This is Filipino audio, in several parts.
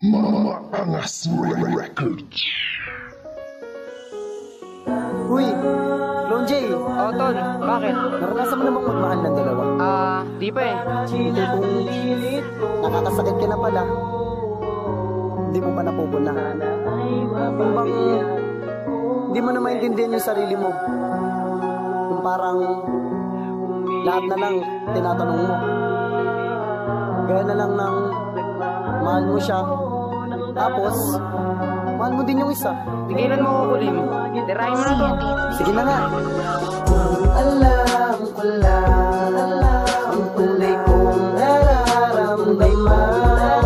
Maangas Records. Uy, Clone J, Tol, bakit? naranasan mo namang magmahal ng dalawa? Di pa eh. Chile kung nakakasakit ka na pala, hindi mo pa napupuna. Kung bang hindi mo na maintindihan yung sarili mo, yung parang lahat na lang tinatanong mo. Gaya na lang ng mahal mo siya, tapos mahal mo din yung isa. Tigilan mo ako, Kulim. Tirahin mo na to. Sige na nga. Alam ko lang ang kulay kong nararamdaman.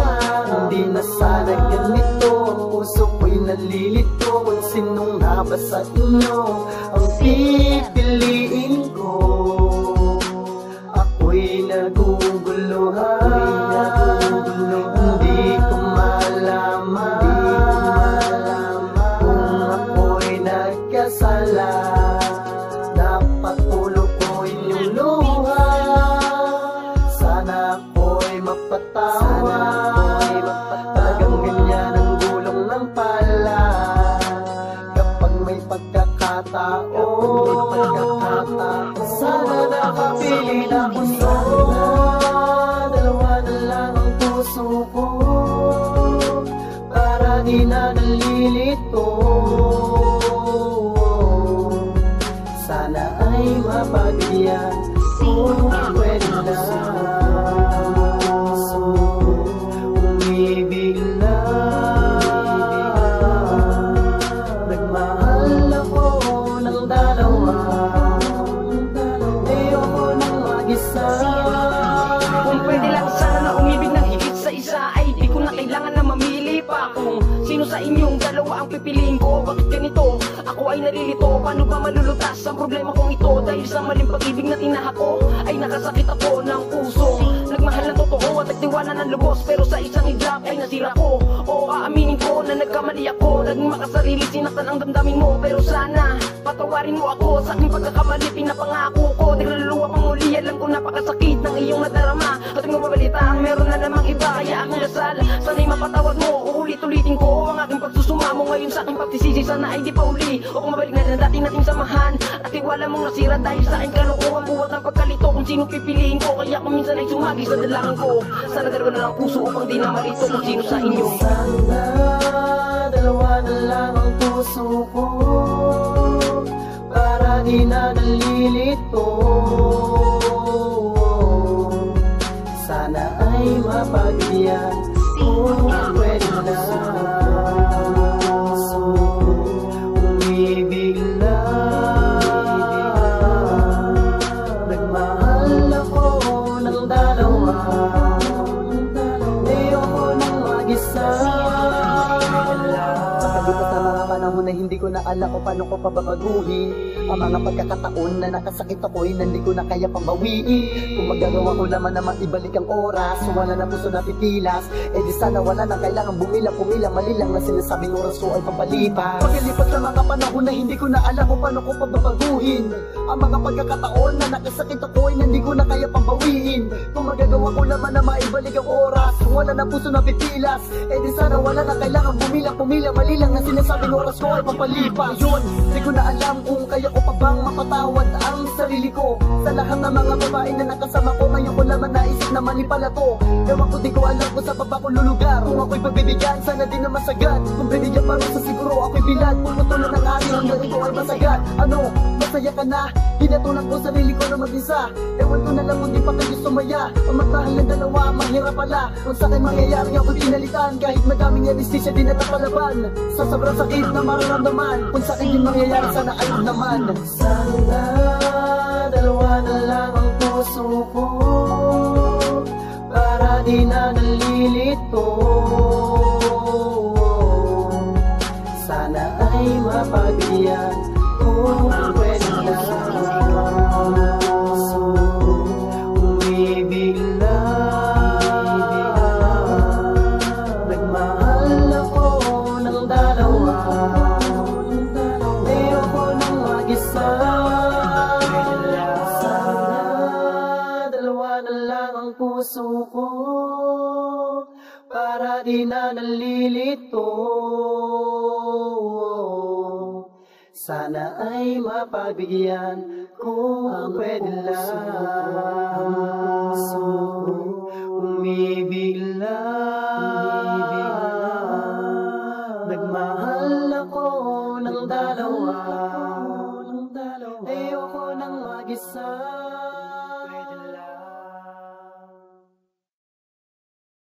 Hindi na sana ganito, ang puso ko'y nalilito. Kung sinong nga ba sa inyo ang pipiliin ko? Ako'y naguguluhan, hindi ko malaman kung ako'y nagkasala. Dapat tulog ko inyong luha, sana ako'y mapatawad. Talagang ganyan ang gulong ng pala. Kapag may pagkakataon, sana nakapili na ko sana. Dalawa na lang ang puso ko, para di na nalilito. Sana ay mapagyan kung pwede lang. Umibig lang, nagmahal ako ng dalawa. Ayoko nang mag-isa. Kung pwede lang sana umibig ng higit sa isa, ay di ko na kailangan na mamili pa. Kung sino sa inyong dalawa ang pipiliin ko, bakit ganito? Ako ay nalilito, paano ba malulutas ang problema kong ito? Dahil sa maling pag-ibig na tinaha ko, ay nakasakit ako ng puso. Nagmahal ng totoo at nagtiwala ng lubos, pero sa isang iglap ay nasira ko. O aaminin ko na nagkamali ako, naging makasarili, sinaktan ang damdamin mo. Pero sana patawarin mo ako sa aking pagkakamali, pinapangako ko. Di naluluwa pang muli, alam ko napakasakit ng iyong nadarama. At ang mabalita, meron na namang iba, kaya aking dasal sana'y mapatawad mo. Uulit-ulitin ko ang aking pagsusuma mo ngayon sa aking pagtisisi, sana ay di pa uli. O kung mabalik na ng dati nating samahan, at tiwala mong nasira dahil sa aking kalokohan. Buhat ng pagkalito kung sino pipiliin ko, kaya kung minsan ay sumagi sa dalangin ko. Sana dalawa na lang puso upang di na malito kung sino sa inyo. Sana dalawa na lang ang puso ko, para di na nalilito. Sana ay mapagyan kung pwede lang. Umibig lang, nagmahal ako ng dalawa. Ayoko nang mag-isa. Pagkalipas ng mga panahon na hindi ko na alam kung paano ko pababaguhin ang mga pagkakataon na nakasakit ako'y hindi ko na kaya pambawiin. Kung magagawa ko naman ibalik ang oras, wala na puso na titilas, eh di sana wala na kailangan pumila mali lang na sinasabing oras ko ay papalipas. Pagkalipas ng mga panahon na hindi ko na alam kung paano ko pababaguhin ang mga pagkakataon na nakasakit ako'y hindi ko na kaya pambawiin. Kung magagawa ko naman na maibalik ang oras, wala na puso na titilas, eh di sana wala na kailangan pumila mali lang na sinasabing oras ko ay papalipas. Yun, di ko na alam kung kaya ko pa bang mapatawad ang sarili ko sa lahat ng mga babae na nakasama ko. Ngayon ko naman naisip na mali pala to. Ewan ko, di ko alam kung sa baba ko lulugar. Kung ako'y pagbibigyan, sana di na masagad. Kung binigyan pa rin sa siguro ako'y bilad. Pumutulan ng hari hanggang ito ay masagad. Ano, masaya ka na? Hinatulan ko sarili ko na mag-isa. Ewan ko na lang kung di pa kayo sumaya. Ang magmahal ng dalawa, mahirap pala. Kung sa akin mangyayari ako'y pinalitan, kahit madaming anesthesia di natapalaban. Sa sobrang sakit na mararamdaman, kung sa akin yung mangyayari sana ay naman. Sana dalawa na lang ang puso ko, para di na nalilito. Sana ay mapagyan kung pwede lang. Umibig lang, nagmahal ako ng dalawa. Ayoko nang mag-isa. Sana dalawa na lang ang puso ko, para di ako'y nalilito. Sana ay mapagbigyan kung pwede lang. Umibig lang. Nagmahal ako ng dalawa. Ayoko nang mag-isa.